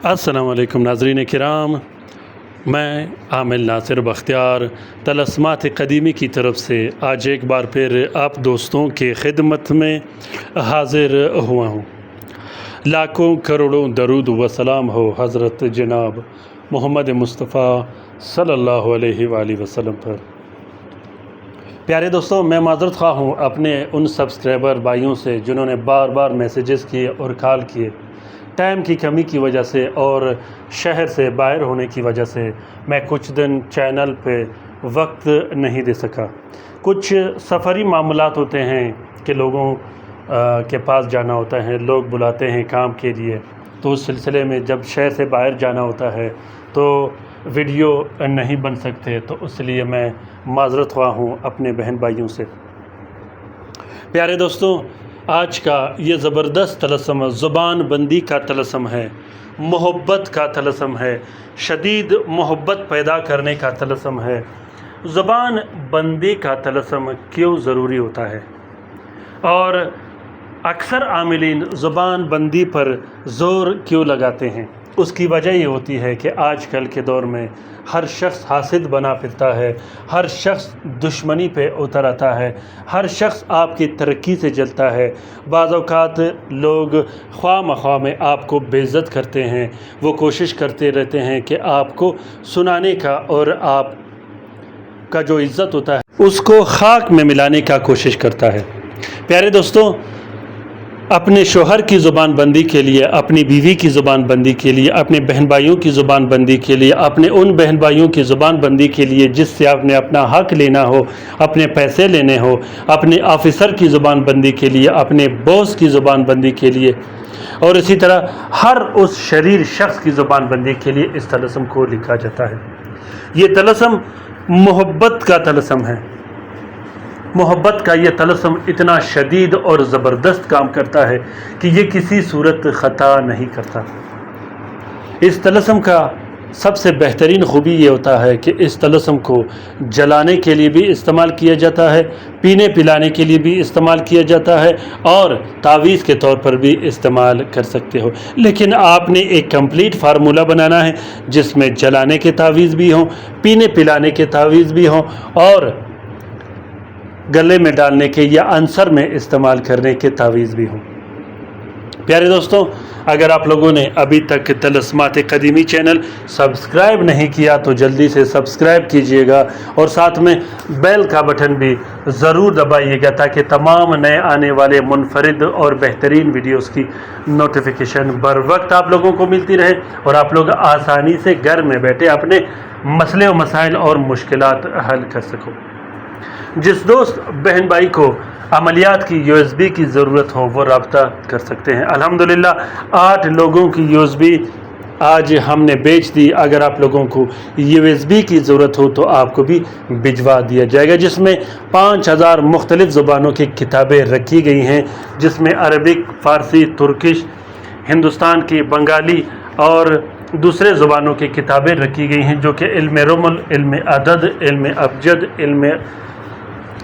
अस्सलाम वालेकुम नाज़रीन किराम, मैं आमिल नासिर बख्तियार तलस्मात कदीमी की तरफ से आज एक बार फिर आप दोस्तों के खिदमत में हाज़िर हुआ हूँ। लाखों करोड़ों दरूद व सलाम हो हज़रत जनाब मोहम्मद मुस्तफ़ा सल्लल्लाहु अलैहि वसल्लम पर। प्यारे दोस्तों, मैं माज़रत ख़्वाह हूँ अपने उन सब्सक्राइबर भाइयों से जिन्होंने बार बार मैसेजेस किए और कॉल किए। टाइम की कमी की वजह से और शहर से बाहर होने की वजह से मैं कुछ दिन चैनल पे वक्त नहीं दे सका। कुछ सफ़री मामलात होते हैं कि लोगों के पास जाना होता है, लोग बुलाते हैं काम के लिए, तो उस सिलसिले में जब शहर से बाहर जाना होता है तो वीडियो नहीं बन सकते, तो इसलिए मैं माज़रत ख़्वाह हूँ अपने बहन भाइयों से। प्यारे दोस्तों, आज का ये ज़बरदस्त तलस्सम ज़ुबान बंदी का तलस्सम है, मोहब्बत का तलस्सम है, शदीद मोहब्बत पैदा करने का तलस्सम है। ज़ुबान बंदी का तलस्सम क्यों ज़रूरी होता है और अक्सर आमिलीन ज़ुबान बंदी पर ज़ोर क्यों लगाते हैं? उसकी वजह ये होती है कि आजकल के दौर में हर शख्स हासिद बना फिरता है, हर शख्स दुश्मनी पे उतर आता है, हर शख्स आपकी तरक्की से जलता है। बाज़ औक़ात लोग ख्वाह में आपको बेइज्जत करते हैं, वो कोशिश करते रहते हैं कि आपको सुनाने का और आप का जो इज़्ज़त होता है उसको खाक में मिलाने का कोशिश करता है। प्यारे दोस्तों, अपने शोहर की ज़ुबान बंदी के लिए, अपनी बीवी की ज़ुबान बंदी के लिए, अपने बहन भाइयों की ज़ुबान बंदी के लिए, अपने उन बहन भाइयों की ज़ुबान बंदी के लिए जिससे आपने अपना हक़ लेना हो, अपने पैसे लेने हो, अपने ऑफ़िसर की ज़ुबान बंदी के लिए, अपने बॉस की ज़ुबान बंदी के लिए और इसी तरह हर उस शरीर शख्स की ज़ुबान बंदी के लिए इस तलस्सम को लिखा जाता है। ये तलस्सम मोहब्बत का तलस्सम है। मोहब्बत का ये तलस्सम इतना शदीद और ज़बरदस्त काम करता है कि ये किसी सूरत ख़ता नहीं करता। इस तलस्सम का सबसे बेहतरीन ख़ूबी ये होता है कि इस तलस्सम को जलाने के लिए भी इस्तेमाल किया जाता है, पीने पिलाने के लिए भी इस्तेमाल किया जाता है और तावीज़ के तौर पर भी इस्तेमाल कर सकते हो। लेकिन आपने एक कंप्लीट फार्मूला बनाना है जिसमें जलाने के तावीज़ भी हों, पीने पिलाने के तावीज़ भी हों और गले में डालने के या अंसर में इस्तेमाल करने के तावीज़ भी हों। प्यारे दोस्तों, अगर आप लोगों ने अभी तक तलस्मात कदीमी चैनल सब्सक्राइब नहीं किया तो जल्दी से सब्सक्राइब कीजिएगा और साथ में बेल का बटन भी ज़रूर दबाइएगा ताकि तमाम नए आने वाले मुनफरिद और बेहतरीन वीडियोस की नोटिफिकेशन बर वक्त आप लोगों को मिलती रहे और आप लोग आसानी से घर में बैठे अपने मसले और मसाइल और मुश्किलात हल कर सको। जिस दोस्त बहन भाई को अमलियात की USB की ज़रूरत हो वो रब्ता कर सकते हैं। अल्हम्दुलिल्लाह 8 लोगों की USB आज हमने बेच दी। अगर आप लोगों को USB की ज़रूरत हो तो आपको भी भिजवा दिया जाएगा, जिसमें 5000 मुख्तलिफ़ ज़ुबानों की किताबें रखी गई हैं, जिसमें अरबिक, फ़ारसी, तुर्किश, हिंदुस्तान की बंगाली और दूसरे ज़ुबानों की किताबें रखी गई हैं, जो कि इल्म रुमुल, इल्म अदद, इल्म अबजद, इल्म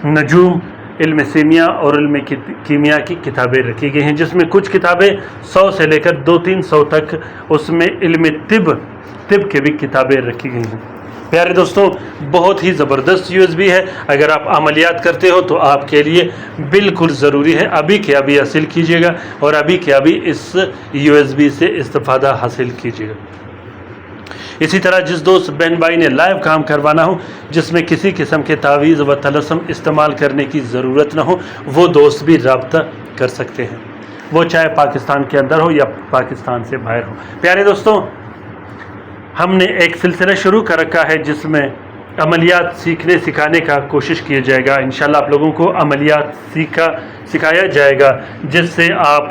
नजूम, इल्म सीमिया और इल्म कीमिया की किताबें रखी गई हैं, जिसमें कुछ किताबें 100 से लेकर 200-300 तक, उसमें इल्म तिब के भी किताबें रखी गई हैं। प्यारे दोस्तों, बहुत ही ज़बरदस्त USB है। अगर आप अमलियात करते हो तो आपके लिए बिल्कुल ज़रूरी है, अभी के अभी हासिल कीजिएगा और अभी के अभी इस USB से इस्तिफ़ादा हासिल कीजिएगा। इसी तरह जिस दोस्त बहन भाई ने लाइव काम करवाना हो जिसमें किसी किस्म के तावीज़ व तलस्सम इस्तेमाल करने की ज़रूरत ना हो, वो दोस्त भी रब्ता कर सकते हैं, वो चाहे पाकिस्तान के अंदर हो या पाकिस्तान से बाहर हो। प्यारे दोस्तों, हमने एक सिलसिला शुरू कर रखा है जिसमें अमलियात सीखने सिखाने का कोशिश किया जाएगा। इंशाल्लाह आप लोगों को अमलियात सिखाया जाएगा जिससे आप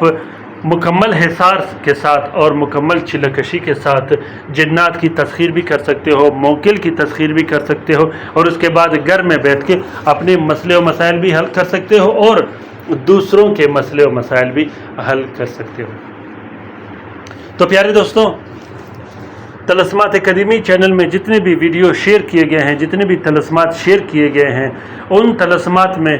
मुकम्मल हिसार के साथ और मुकम्मल छिलकशी के साथ जिन्नात की तस्खीर भी कर सकते हो, मौकिल की तस्खीर भी कर सकते हो और उसके बाद घर में बैठ के अपने मसले और मसाइल भी हल कर सकते हो और दूसरों के मसले और मसाइल भी हल कर सकते हो। तो प्यारे दोस्तों, तलस्मात कदीमी चैनल में जितने भी वीडियो शेयर किए गए हैं, जितने भी तलस्मात शेयर किए गए हैं, उन तलस्मात में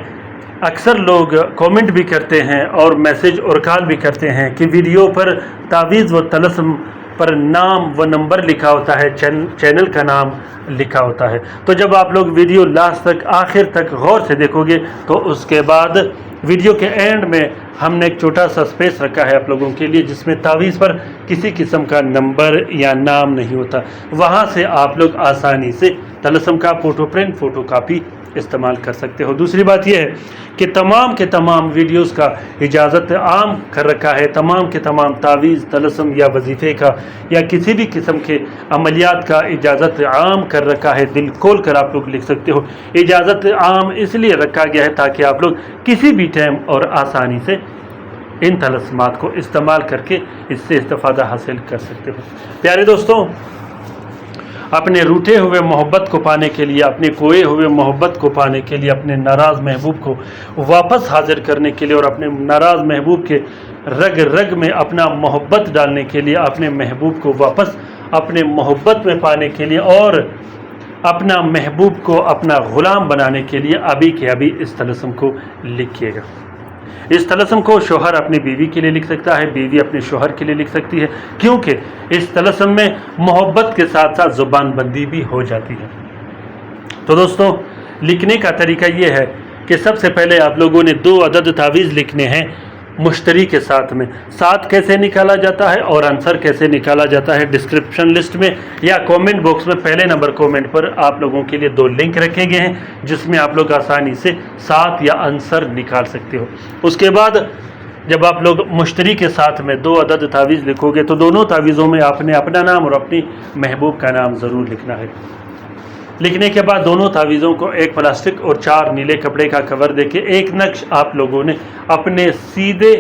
अक्सर लोग कमेंट भी करते हैं और मैसेज और कॉल भी करते हैं कि वीडियो पर तावीज़ व तलस्म پر نام و نمبر لکھا ہوتا ہے، چینل کا نام لکھا ہوتا ہے۔ تو جب آپ لوگ ویڈیو لاسٹ تک آخر تک غور سے دیکھو گے تو اس کے بعد ویڈیو کے اینڈ میں ہم نے ایک چھوٹا سا سپیس رکھا ہے آپ لوگوں کے لیے، جس میں تعویذ پر کسی قسم کا نمبر یا نام نہیں ہوتا۔ وہاں سے آپ لوگ آسانی سے طلسم کا فوٹو پرنٹ، فوٹو کاپی استعمال کر سکتے ہو۔ دوسری بات یہ ہے کہ تمام کے تمام ویڈیوز کا اجازت عام کر رکھا ہے، تمام کے تمام تعویذ، طلسم یا وظیفے کا یا کسی بھی قسم کے عملیات کا اجازت عام کر رکھا ہے۔ دل کھول کر آپ لوگ لکھ سکتے ہو۔ اجازت عام اس لیے رکھا گیا ہے تاکہ آپ لوگ کسی بھی ٹائم اور آسانی سے ان طلسمات کو استعمال کر کے اس سے استفادہ حاصل کر سکتے ہو۔ پیارے دوستوں، اپنے روٹھے ہوئے محبت کو پانے کے لیے، اپنے کھوئے ہوئے محبت کو پانے کے لیے، اپنے ناراض محبوب کو واپس حاضر کرنے کے لیے اور اپنے ناراض محبوب کے رگ رگ میں اپنا محبت ڈالنے کے لیے، اپنے محبوب کو واپس اپنے محبت میں پانے کے لیے اور اپنا محبوب کو اپنا غلام بنانے کے لیے ابھی کے ابھی اس طلسم کو لکھیے گا۔ اس طلسم کو شوہر اپنی بیوی کے لیے لکھ سکتا ہے، بیوی اپنے شوہر کے لیے لکھ سکتی ہے، کیونکہ اس طلسم میں محبت کے ساتھ ساتھ زبان بندی بھی ہو جاتی ہے۔ تو دوستو، لکھنے کا طریقہ یہ ہے کہ سب سے پہلے آپ لوگوں نے 2 عدد تعویذ لکھنے ہیں مشتری کے ساتھ میں۔ ساتھ کیسے نکالا جاتا ہے اور آنسر کیسے نکالا جاتا ہے، ڈسکرپشن لسٹ میں یا کومنٹ باکس میں پہلے نمبر کومنٹ پر آپ لوگوں کے لیے 2 لنک رکھے گئے ہیں، جس میں آپ لوگ آسانی سے ساتھ یا آنسر نکال سکتے ہو۔ اس کے بعد جب آپ لوگ مشتری کے ساتھ میں 2 عدد تعویذ لکھو گے تو دونوں تعویذوں میں آپ نے اپنا نام اور اپنی محبوب کا نام ضرور لکھنا ہے۔ لکھنے کے بعد دونوں تعویذوں کو ایک پلاسٹک اور 4 نیلے کپڑے کا کور دے کے ایک نقش آپ لوگوں نے اپنے سیدھے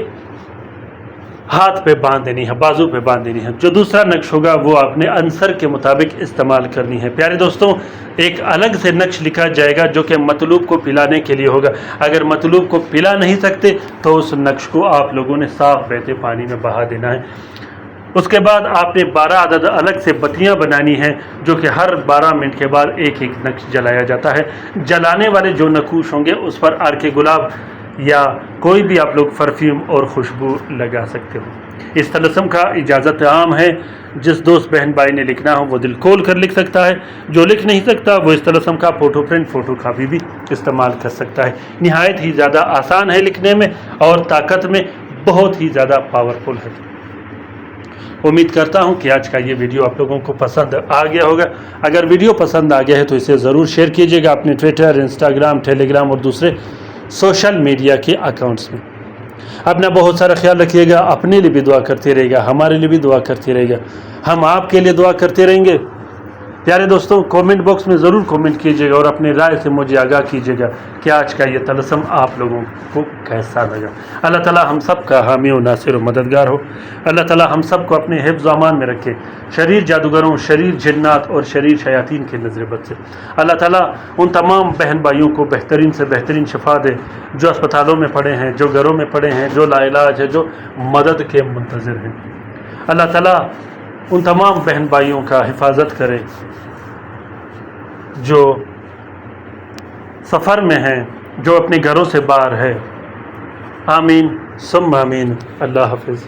ہاتھ پہ باندھ دینی ہے، بازو پہ باندھ دینی ہے۔ جو دوسرا نقش ہوگا وہ آپ نے عنصر کے مطابق استعمال کرنی ہے۔ پیارے دوستوں، ایک الگ سے نقش لکھا جائے گا جو کہ مطلوب کو پلانے کے لیے ہوگا۔ اگر مطلوب کو پلا نہیں سکتے تو اس نقش کو آپ لوگوں نے صاف بہتے پانی میں بہا دینا ہے۔ اس کے بعد آپ نے 12 عدد الگ سے بتیاں بنانی ہیں، جو کہ ہر 12 منٹ کے بعد ایک ایک نقش جلایا جاتا ہے۔ جلانے والے جو نقوش ہوں گے اس پر عرق گلاب یا کوئی بھی آپ لوگ پرفیوم اور خوشبو لگا سکتے ہو۔ اس طلسم کا اجازت عام ہے، جس دوست بہن بھائی نے لکھنا ہو وہ دل کھول کر لکھ سکتا ہے، جو لکھ نہیں سکتا وہ اس طلسم کا فوٹو پرنٹ، فوٹو کاپی بھی استعمال کر سکتا ہے۔ نہایت ہی زیادہ آسان ہے لکھنے میں اور طاقت میں بہت ہی زیادہ پاورفل ہے۔ امید کرتا ہوں کہ آج کا یہ ویڈیو آپ لوگوں کو پسند آ گیا ہوگا۔ اگر ویڈیو پسند آ گیا ہے تو اسے ضرور شیئر کیجیے گا اپنے ٹویٹر، انسٹاگرام، ٹیلی گرام اور دوسرے سوشل میڈیا کے اکاؤنٹس میں۔ اپنا بہت سارا خیال رکھیے گا، اپنے لیے بھی دعا کرتے رہے گا، ہمارے لیے بھی دعا کرتے رہے گا، ہم آپ کے لیے دعا کرتے رہیں گے۔ پیارے دوستوں، کومنٹ باکس میں ضرور کومنٹ کیجیے گا اور اپنے رائے سے مجھے آگاہ کیجیے گا کہ آج کا یہ طلسم آپ لوگوں کو کیسا لگا۔ اللہ تعالی ہم سب کا حامی و ناصر و مددگار ہو۔ اللہ تعالی ہم سب کو اپنے حفظ و امان میں رکھے، شریر جادوگروں، شریر جنات اور شریر شیاطین کے نظر بد سے۔ اللہ تعالی ان تمام بہن بھائیوں کو بہترین سے بہترین شفا دے جو اسپتالوں میں پڑے ہیں، جو گھروں میں پڑے ہیں، جو لا علاج ہے، جو مدد کے منتظر ہیں۔ اللہ تعالی ان تمام بہن بھائیوں کا حفاظت کرے جو سفر میں ہیں، جو اپنے گھروں سے باہر ہے۔ آمین ثم آمین۔ اللہ حافظ۔